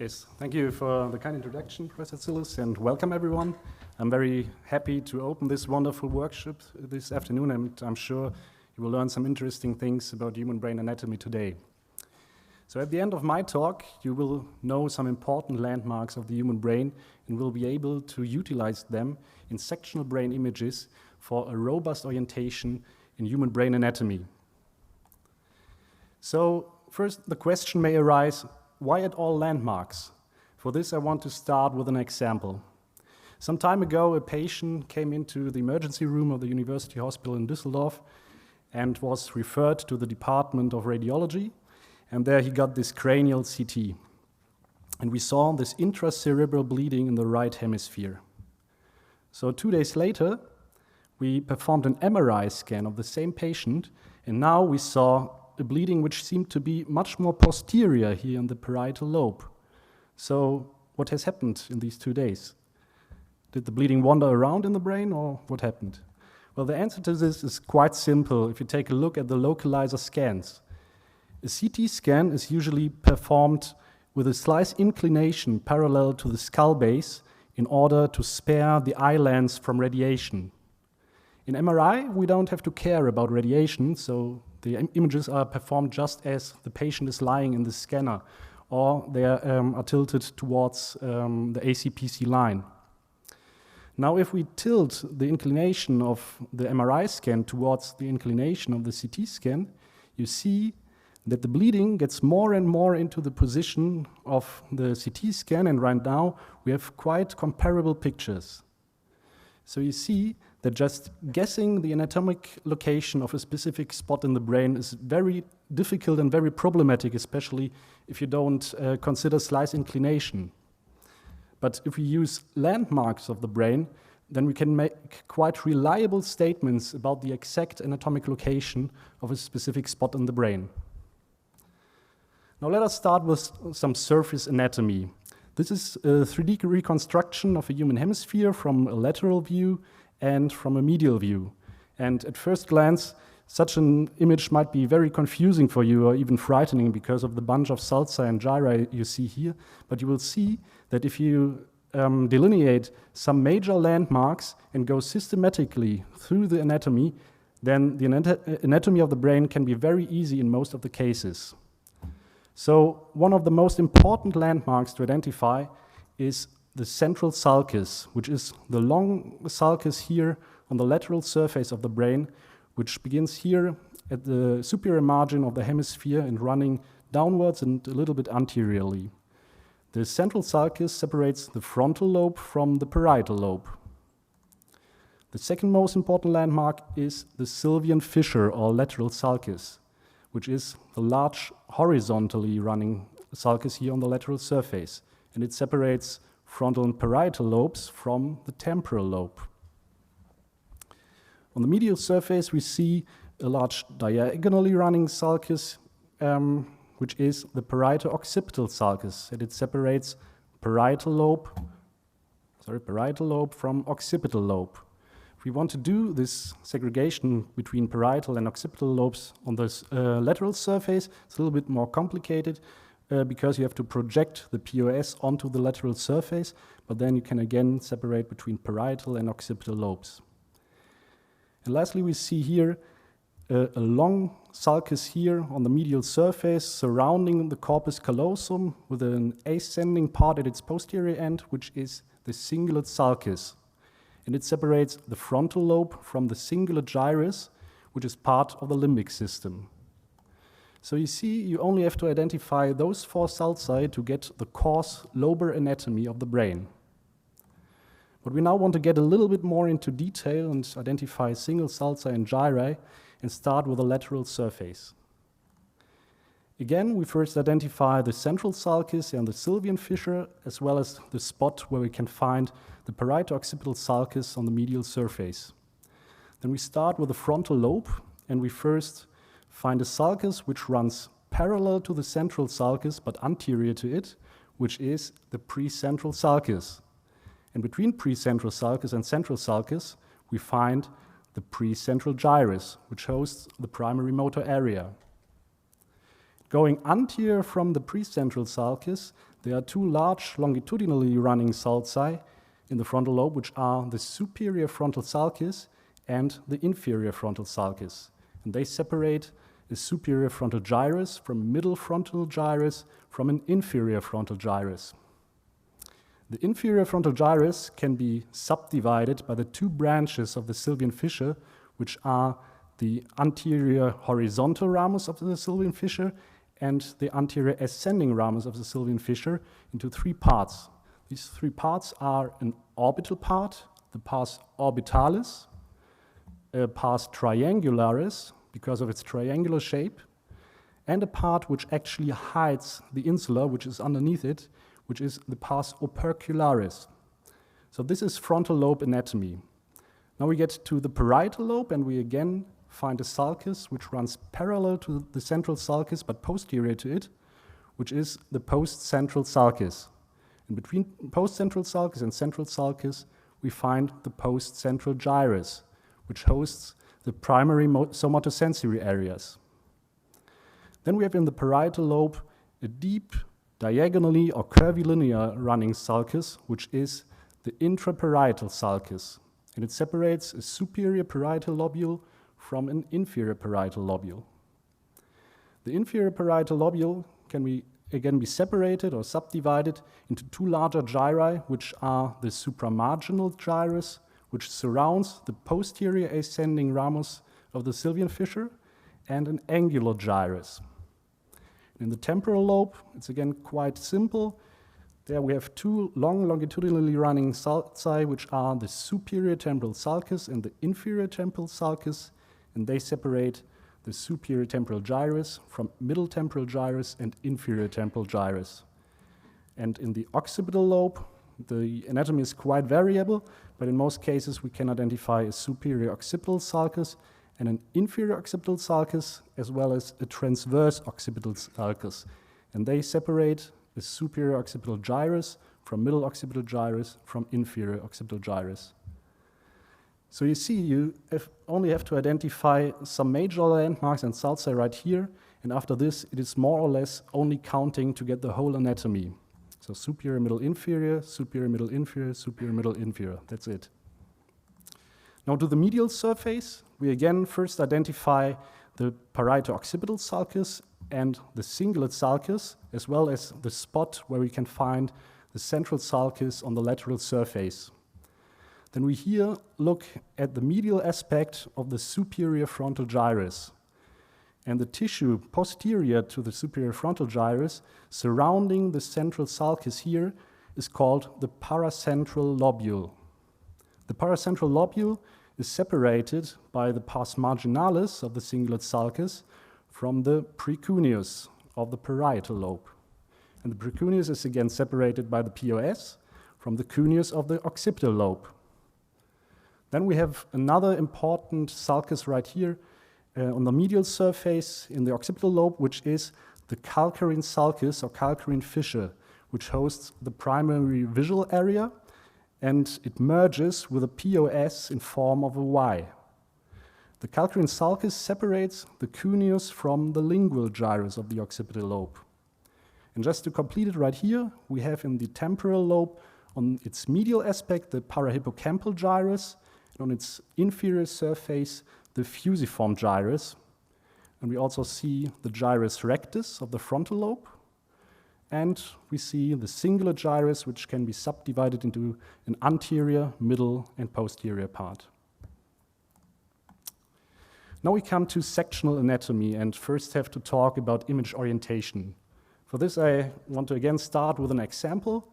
Yes, thank you for the kind introduction, Professor Zillis, and welcome everyone. I'm very happy to open this wonderful workshop this afternoon, and I'm sure you will learn some interesting things about human brain anatomy today. So at the end of my talk, you will know some important landmarks of the human brain and will be able to utilize them in sectional brain images for a robust orientation in human brain anatomy. So first, the question may arise, why at all landmarks? For this, I want to start with an example. Some time ago, a patient came into the emergency room of the University Hospital in Düsseldorf and was referred to the Department of Radiology, and there he got this cranial CT. And we saw this intracerebral bleeding in the right hemisphere. So 2 days later, we performed an MRI scan of the same patient, and now we saw a bleeding which seemed to be much more posterior here in the parietal lobe. So what has happened in these 2 days? Did the bleeding wander around in the brain, or what happened? Well, the answer to this is quite simple if you take a look at the localizer scans. A CT scan is usually performed with a slice inclination parallel to the skull base in order to spare the eye lens from radiation. In MRI, we don't have to care about radiation, so the images are performed just as the patient is lying in the scanner, or they are tilted towards the ACPC line. Now, if we tilt the inclination of the MRI scan towards the inclination of the CT scan, you see that the bleeding gets more and more into the position of the CT scan, and right now we have quite comparable pictures. So you see that just guessing the anatomic location of a specific spot in the brain is very difficult and very problematic, especially if you don't consider slice inclination. But if we use landmarks of the brain, then we can make quite reliable statements about the exact anatomic location of a specific spot in the brain. Now let us start with some surface anatomy. This is a 3D reconstruction of a human hemisphere from a lateral view and from a medial view. And at first glance, such an image might be very confusing for you or even frightening because of the bunch of sulci and gyri you see here. But you will see that if you delineate some major landmarks and go systematically through the anatomy, then the anatomy of the brain can be very easy in most of the cases. So one of the most important landmarks to identify is the central sulcus, which is the long sulcus here on the lateral surface of the brain, which begins here at the superior margin of the hemisphere and running downwards and a little bit anteriorly. The central sulcus separates the frontal lobe from the parietal lobe. The second most important landmark is the Sylvian fissure or lateral sulcus, which is the large horizontally running sulcus here on the lateral surface, and it separates frontal and parietal lobes from the temporal lobe. On the medial surface, we see a large diagonally running sulcus, which is the parieto-occipital sulcus, and it separates parietal lobe from occipital lobe. If we want to do this segregation between parietal and occipital lobes on this lateral surface, it's a little bit more complicated because you have to project the POS onto the lateral surface, but then you can again separate between parietal and occipital lobes. And lastly, we see here a long sulcus here on the medial surface surrounding the corpus callosum with an ascending part at its posterior end, which is the cingulate sulcus. And it separates the frontal lobe from the cingulate gyrus, which is part of the limbic system. So you see, you only have to identify those 4 sulci to get the coarse lobar anatomy of the brain. But we now want to get a little bit more into detail and identify single sulci and gyri and start with the lateral surface. Again, we first identify the central sulcus and the Sylvian fissure, as well as the spot where we can find the parieto-occipital sulcus on the medial surface. Then we start with the frontal lobe, and we first find a sulcus which runs parallel to the central sulcus but anterior to it, which is the precentral sulcus. And between precentral sulcus and central sulcus, we find the precentral gyrus, which hosts the primary motor area. Going anterior from the precentral sulcus, there are two large longitudinally running sulci in the frontal lobe, which are the superior frontal sulcus and the inferior frontal sulcus. And they separate a superior frontal gyrus from a middle frontal gyrus from an inferior frontal gyrus. The inferior frontal gyrus can be subdivided by the two branches of the Sylvian fissure, which are the anterior horizontal ramus of the Sylvian fissure and the anterior ascending ramus of the Sylvian fissure, into three parts. These three parts are an orbital part, the pars orbitalis, a pars triangularis, because of its triangular shape, and a part which actually hides the insula, which is underneath it, which is the pars opercularis. So this is frontal lobe anatomy. Now we get to the parietal lobe, and we again find a sulcus which runs parallel to the central sulcus but posterior to it, which is the postcentral sulcus. In between postcentral sulcus and central sulcus, we find the postcentral gyrus, which hosts the primary somatosensory areas. Then we have in the parietal lobe a deep, diagonally or curvilinear running sulcus, which is the intraparietal sulcus, and it separates a superior parietal lobule from an inferior parietal lobule. The inferior parietal lobule can again be separated or subdivided into two larger gyri, which are the supramarginal gyrus, which surrounds the posterior ascending ramus of the Sylvian fissure, and an angular gyrus. In the temporal lobe, it's again quite simple. There we have two long longitudinally running sulci, which are the superior temporal sulcus and the inferior temporal sulcus, and they separate the superior temporal gyrus from middle temporal gyrus and inferior temporal gyrus. And in the occipital lobe, the anatomy is quite variable, but in most cases we can identify a superior occipital sulcus and an inferior occipital sulcus, as well as a transverse occipital sulcus. And they separate the superior occipital gyrus from middle occipital gyrus from inferior occipital gyrus. So you see, you only have to identify some major landmarks and sulci right here, and after this, it is more or less only counting to get the whole anatomy. So superior, middle, inferior, superior, middle, inferior, superior, middle, inferior. That's it. Now to the medial surface, we again first identify the parieto-occipital sulcus and the cingulate sulcus, as well as the spot where we can find the central sulcus on the lateral surface. Then we here look at the medial aspect of the superior frontal gyrus. And the tissue posterior to the superior frontal gyrus surrounding the central sulcus here is called the paracentral lobule. The paracentral lobule is separated by the pars marginalis of the cingulate sulcus from the precuneus of the parietal lobe. And the precuneus is again separated by the POS from the cuneus of the occipital lobe. Then we have another important sulcus right here on the medial surface in the occipital lobe, which is the calcarine sulcus or calcarine fissure, which hosts the primary visual area, and it merges with a POS in form of a Y. The calcarine sulcus separates the cuneus from the lingual gyrus of the occipital lobe. And just to complete it right here, we have in the temporal lobe on its medial aspect the parahippocampal gyrus, and on its inferior surface the fusiform gyrus. And we also see the gyrus rectus of the frontal lobe. And we see the cingulate gyrus, which can be subdivided into an anterior, middle, and posterior part. Now we come to sectional anatomy and first have to talk about image orientation. For this, I want to again start with an example.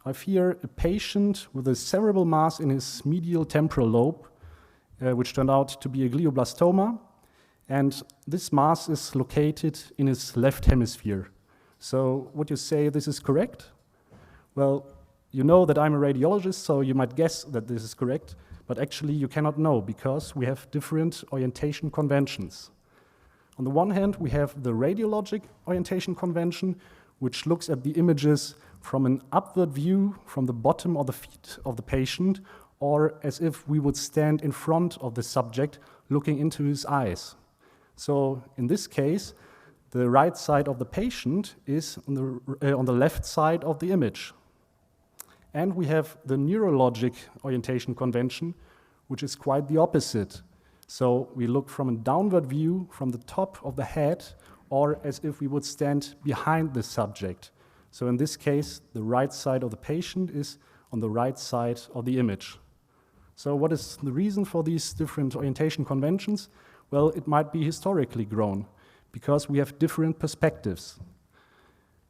I've here a patient with a cerebral mass in his medial temporal lobe, which turned out to be a glioblastoma. And this mass is located in his left hemisphere. So would you say this is correct? Well, you know that I'm a radiologist, so you might guess that this is correct, but actually you cannot know because we have different orientation conventions. On the one hand, we have the radiologic orientation convention, which looks at the images from an upward view from the bottom of the feet of the patient, or as if we would stand in front of the subject looking into his eyes. So in this case, The right side of the patient is on the left side of the image. And we have the neurologic orientation convention, which is quite the opposite. So we look from a downward view from the top of the head, or as if we would stand behind the subject. So in this case, the right side of the patient is on the right side of the image. So what is the reason for these different orientation conventions? Well, it might be historically grown, because we have different perspectives.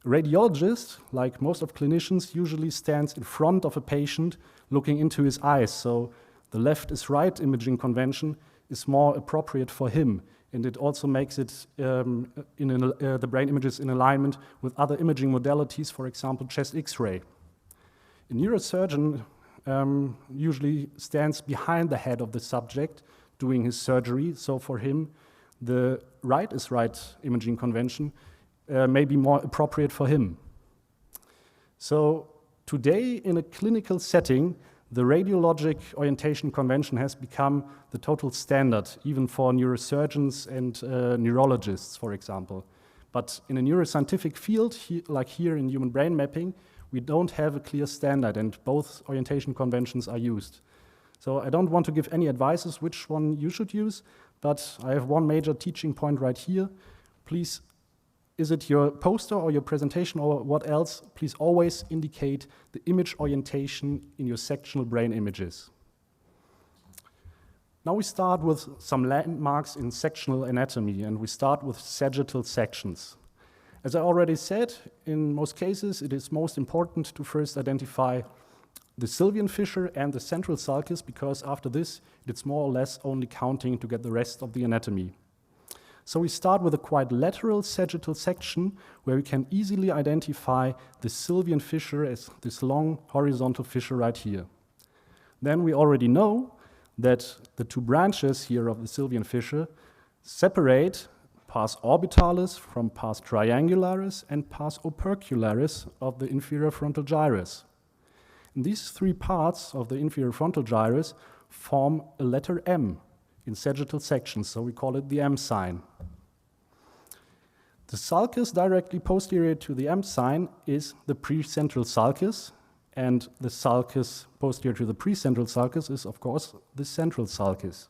A radiologist, like most of clinicians, usually stands in front of a patient looking into his eyes, so the left is right imaging convention is more appropriate for him, and it also makes it the brain images in alignment with other imaging modalities, for example, chest X-ray. A neurosurgeon usually stands behind the head of the subject doing his surgery, so for him, the right is right imaging convention may be more appropriate for him. So today, in a clinical setting, the radiologic orientation convention has become the total standard, even for neurosurgeons and neurologists, for example. But in a neuroscientific field, like here in human brain mapping, we don't have a clear standard, and both orientation conventions are used. So I don't want to give any advices which one you should use, but I have one major teaching point right here. Please, is it your poster or your presentation or what else, please always indicate the image orientation in your sectional brain images. Now we start with some landmarks in sectional anatomy, and we start with sagittal sections. As I already said, in most cases, it is most important to first identify the sylvian fissure and the central sulcus, because after this, it's more or less only counting to get the rest of the anatomy. So we start with a quite lateral sagittal section where we can easily identify the sylvian fissure as this long horizontal fissure right here. Then we already know that the two branches here of the sylvian fissure separate pars orbitalis from pars triangularis and pars opercularis of the inferior frontal gyrus. And these three parts of the inferior frontal gyrus form a letter M in sagittal sections, so we call it the M sign. The sulcus directly posterior to the M sign is the precentral sulcus, and the sulcus posterior to the precentral sulcus is, of course, the central sulcus.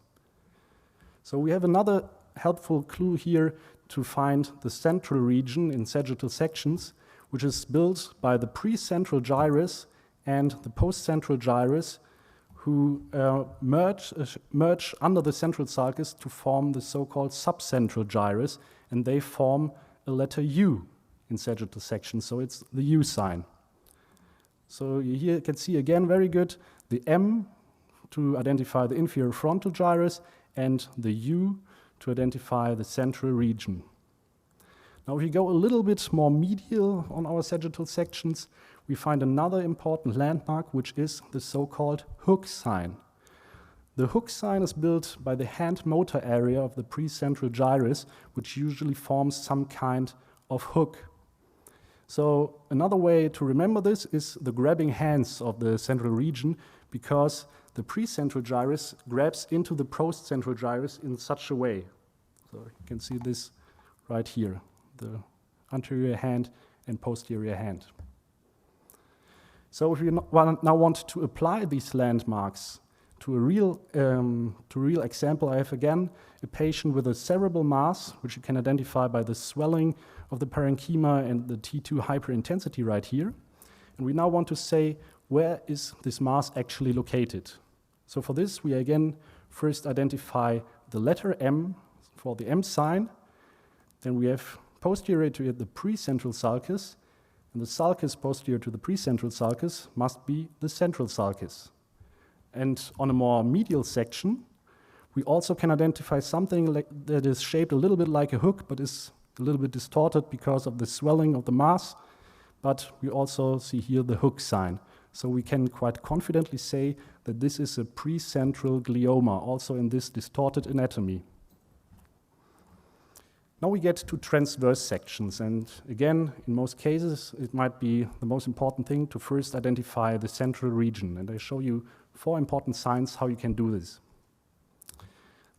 So we have another helpful clue here to find the central region in sagittal sections, which is built by the precentral gyrus and the postcentral gyrus, who merge under the central sulcus to form the so-called subcentral gyrus, and they form a letter U in sagittal section, so it's the U sign. So here you can see again very good the M to identify the inferior frontal gyrus and the U to identify the central region. Now if we go a little bit more medial on our sagittal sections, we find another important landmark, which is the so-called hook sign. The hook sign is built by the hand motor area of the precentral gyrus, which usually forms some kind of hook. So another way to remember this is the grabbing hands of the central region, because the precentral gyrus grabs into the postcentral gyrus in such a way. So you can see this right here, the anterior hand and posterior hand. So if you now want to apply these landmarks to a real example, I have again a patient with a cerebral mass, which you can identify by the swelling of the parenchyma and the T2 hyperintensity right here. And we now want to say, where is this mass actually located? So for this, we again first identify the letter M for the M sign. Then we have posterior to it the precentral sulcus, and the sulcus posterior to the precentral sulcus must be the central sulcus. And on a more medial section, we also can identify something that is shaped a little bit like a hook, but is a little bit distorted because of the swelling of the mass. But we also see here the hook sign. So we can quite confidently say that this is a precentral glioma, also in this distorted anatomy. Now we get to transverse sections, and again, in most cases, it might be the most important thing to first identify the central region, and I show you 4 important signs how you can do this.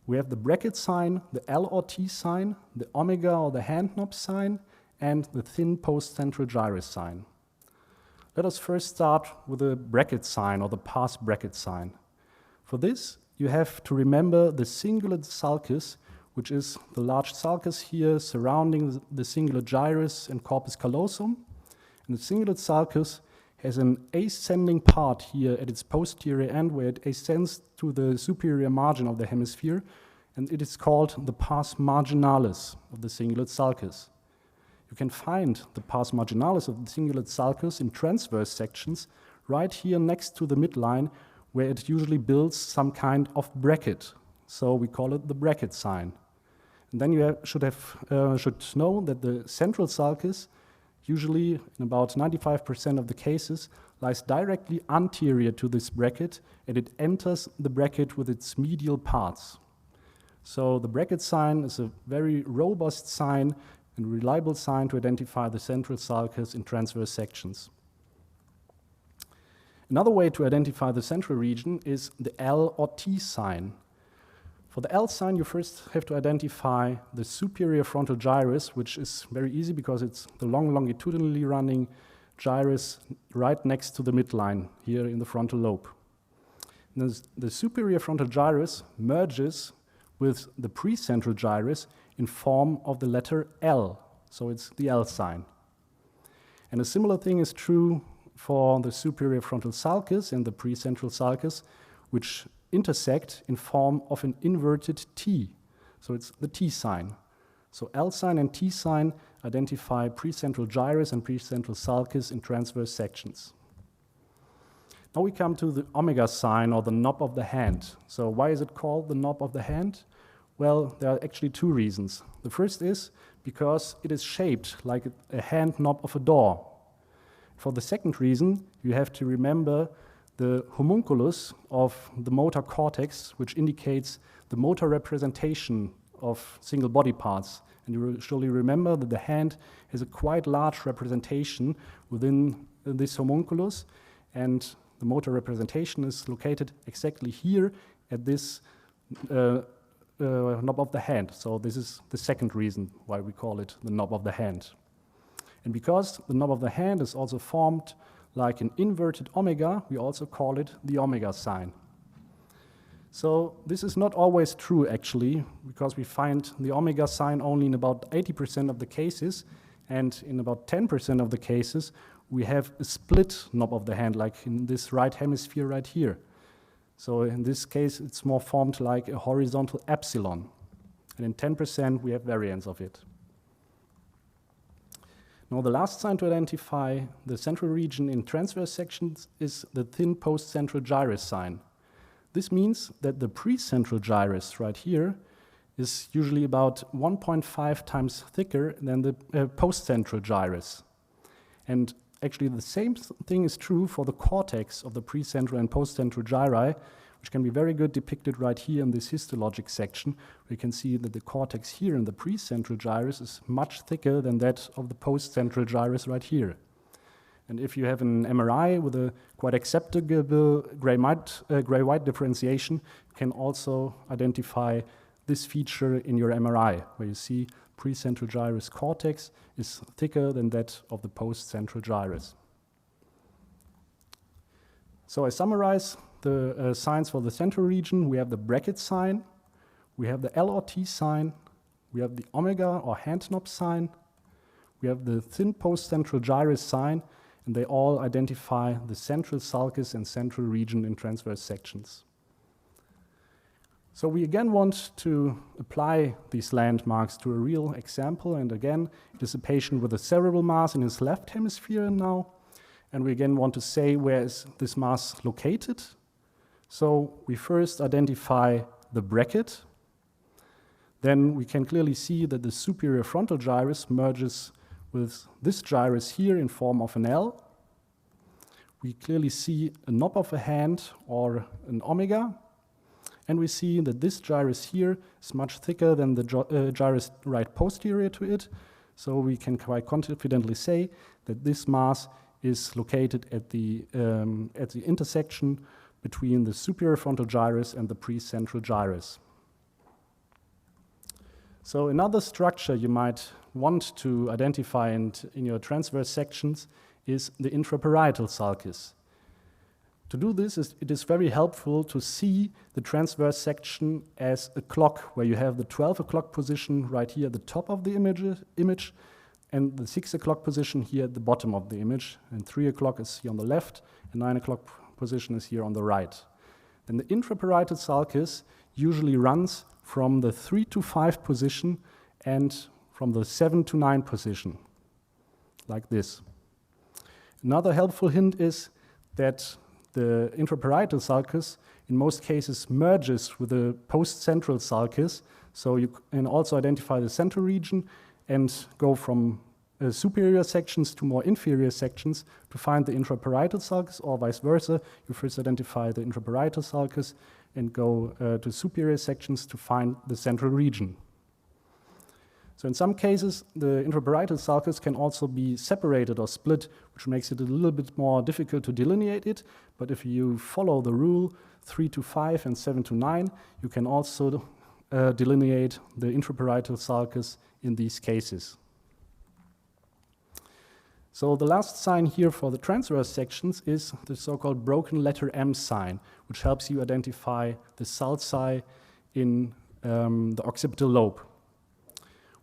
We have the bracket sign, the L or T sign, the omega or the hand knob sign, and the thin postcentral gyrus sign. Let us first start with the bracket sign or the pars bracket sign. For this, you have to remember the cingulate sulcus, which is the large sulcus here surrounding the cingulate gyrus and corpus callosum. And the cingulate sulcus has an ascending part here at its posterior end where it ascends to the superior margin of the hemisphere, and it is called the pars marginalis of the cingulate sulcus. You can find the pars marginalis of the cingulate sulcus in transverse sections right here next to the midline, where it usually builds some kind of bracket. So we call it the bracket sign. And then you should know that the central sulcus, usually in about 95% of the cases, lies directly anterior to this bracket, and it enters the bracket with its medial parts. So the bracket sign is a very robust sign and reliable sign to identify the central sulcus in transverse sections. Another way to identify the central region is the L or T sign. For the L sign, you first have to identify the superior frontal gyrus, which is very easy because it's the long longitudinally running gyrus right next to the midline here in the frontal lobe. And the superior frontal gyrus merges with the precentral gyrus in form of the letter L, so it's the L sign. And a similar thing is true for the superior frontal sulcus and the precentral sulcus, which intersect in form of an inverted T. So it's the T sign. So L sign and T sign identify precentral gyrus and precentral sulcus in transverse sections. Now we come to the omega sign, or the knob of the hand. So why is it called the knob of the hand? Well, there are actually two reasons. The first is because it is shaped like a hand knob of a door. For the second reason, you have to remember the homunculus of the motor cortex, which indicates the motor representation of single body parts. And you will surely remember that the hand has a quite large representation within this homunculus, and the motor representation is located exactly here at this knob of the hand. So this is the second reason why we call it the knob of the hand. And because the knob of the hand is also formed like an inverted omega, we also call it the omega sign. So this is not always true, actually, because we find the omega sign only in about 80% of the cases, and in about 10% of the cases, we have a split knob of the hand, like in this right hemisphere right here. So in this case, it's more formed like a horizontal epsilon. And in 10%, we have variants of it. Now, the last sign to identify the central region in transverse sections is the thin postcentral gyrus sign. This means that the precentral gyrus right here is usually about 1.5 times thicker than the postcentral gyrus. And actually, the same thing is true for the cortex of the precentral and postcentral gyri, which can be very good depicted right here in this histologic section. We can see that the cortex here in the precentral gyrus is much thicker than that of the postcentral gyrus right here. And if you have an MRI with a quite acceptable gray-white differentiation, you can also identify this feature in your MRI, where you see precentral gyrus cortex is thicker than that of the postcentral gyrus. So I summarize the signs for the central region. We have the bracket sign, we have the L or T sign, we have the omega or hand knob sign, we have the thin postcentral gyrus sign, and they all identify the central sulcus and central region in transverse sections. So we again want to apply these landmarks to a real example, and again, it is a patient with a cerebral mass in his left hemisphere now, and we again want to say where is this mass located. So we first identify the bracket. Then we can clearly see that the superior frontal gyrus merges with this gyrus here in form of an L. We clearly see a knob of a hand or an omega. And we see that this gyrus here is much thicker than the gyrus right posterior to it. So we can quite confidently say that this mass is located at the intersection between the superior frontal gyrus and the precentral gyrus. So another structure you might want to identify in your transverse sections is the intraparietal sulcus. To do this, it is very helpful to see the transverse section as a clock, where you have the 12 o'clock position right here at the top of the image and the 6 o'clock position here at the bottom of the image, and 3 o'clock is here on the left, and 9 o'clock position is here on the right. Then the intraparietal sulcus usually runs from the 3 to 5 position and from the 7 to 9 position, like this. Another helpful hint is that the intraparietal sulcus in most cases merges with the postcentral sulcus, so you can also identify the central region and go from superior sections to more inferior sections to find the intraparietal sulcus, or vice versa. You first identify the intraparietal sulcus and go to superior sections to find the central region. So in some cases, the intraparietal sulcus can also be separated or split, which makes it a little bit more difficult to delineate it. But if you follow the rule 3 to 5 and 7 to 9, you can also delineate the intraparietal sulcus in these cases. So the last sign here for the transverse sections is the so-called broken letter M sign, which helps you identify the sulci in the occipital lobe.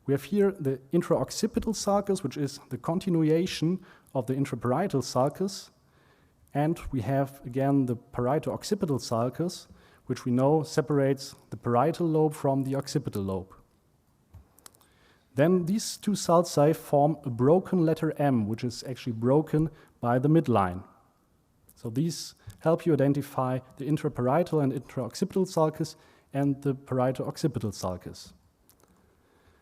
We have here the intraoccipital sulcus, which is the continuation of the intraparietal sulcus, and we have again the parieto-occipital sulcus, which we know separates the parietal lobe from the occipital lobe. Then these two sulci form a broken letter M, which is actually broken by the midline. So these help you identify the intraparietal and intraoccipital sulcus and the parieto-occipital sulcus.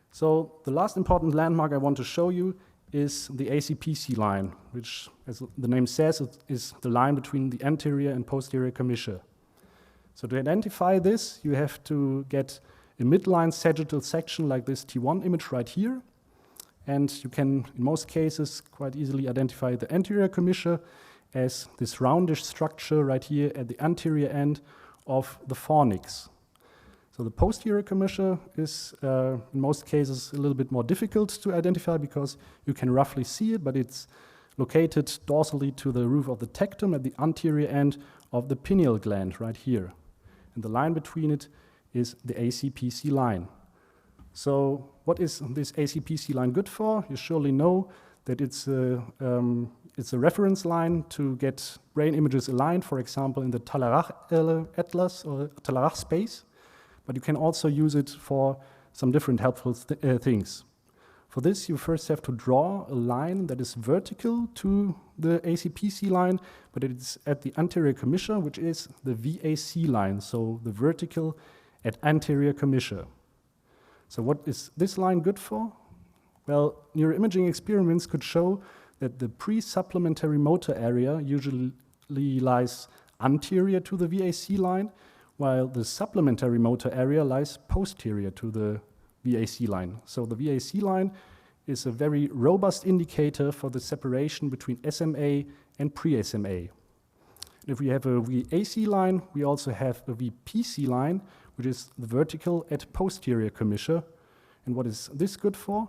So the last important landmark I want to show you is the ACPC line, which, as the name says, is the line between the anterior and posterior commissure. So to identify this, you have to get a midline sagittal section like this T1 image right here. And you can, in most cases, quite easily identify the anterior commissure as this roundish structure right here at the anterior end of the fornix. So the posterior commissure is, in most cases, a little bit more difficult to identify because you can roughly see it, but it's located dorsally to the roof of the tectum at the anterior end of the pineal gland right here. And the line between it is the ACPC line. So what is this ACPC line good for? You surely know that it's a reference line to get brain images aligned, for example, in the Tallarach atlas or Tallarach space. But you can also use it for some different helpful things. For this, you first have to draw a line that is vertical to the ACPC line, but it's at the anterior commissure, which is the VAC line, so the vertical at anterior commissure. So what is this line good for? Well, neuroimaging experiments could show that the pre-supplementary motor area usually lies anterior to the VAC line, while the supplementary motor area lies posterior to the VAC line. So the VAC line is a very robust indicator for the separation between SMA and pre-SMA. If we have a VAC line, we also have a VPC line, which is the vertical at posterior commissure. And what is this good for?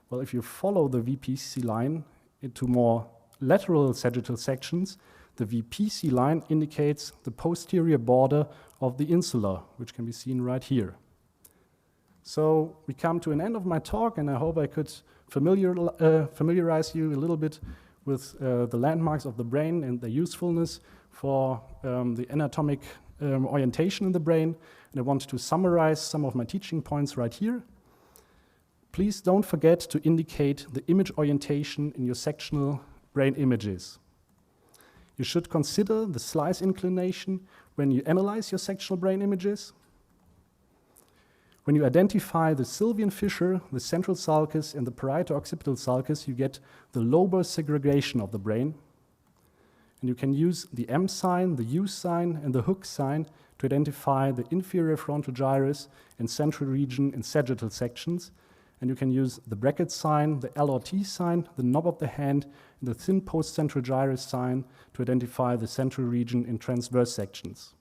Well, if you follow the VPC line into more lateral sagittal sections, the VPC line indicates the posterior border of the insula, which can be seen right here. So we come to an end of my talk, and I hope I could familiarize you a little bit with the landmarks of the brain and their usefulness for the anatomic orientation in the brain. And I want to summarize some of my teaching points right here. Please don't forget to indicate the image orientation in your sectional brain images. You should consider the slice inclination when you analyze your sectional brain images. When you identify the sylvian fissure, the central sulcus, and the parieto-occipital sulcus, you get the lobar segregation of the brain. And you can use the M sign, the U sign, and the hook sign to identify the inferior frontal gyrus and central region in sagittal sections. And you can use the bracket sign, the L or T sign, the knob of the hand, and the thin postcentral gyrus sign to identify the central region in transverse sections.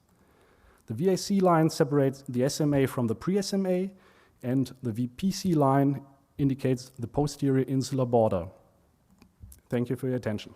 The VAC line separates the SMA from the pre-SMA, and the VPC line indicates the posterior insular border. Thank you for your attention.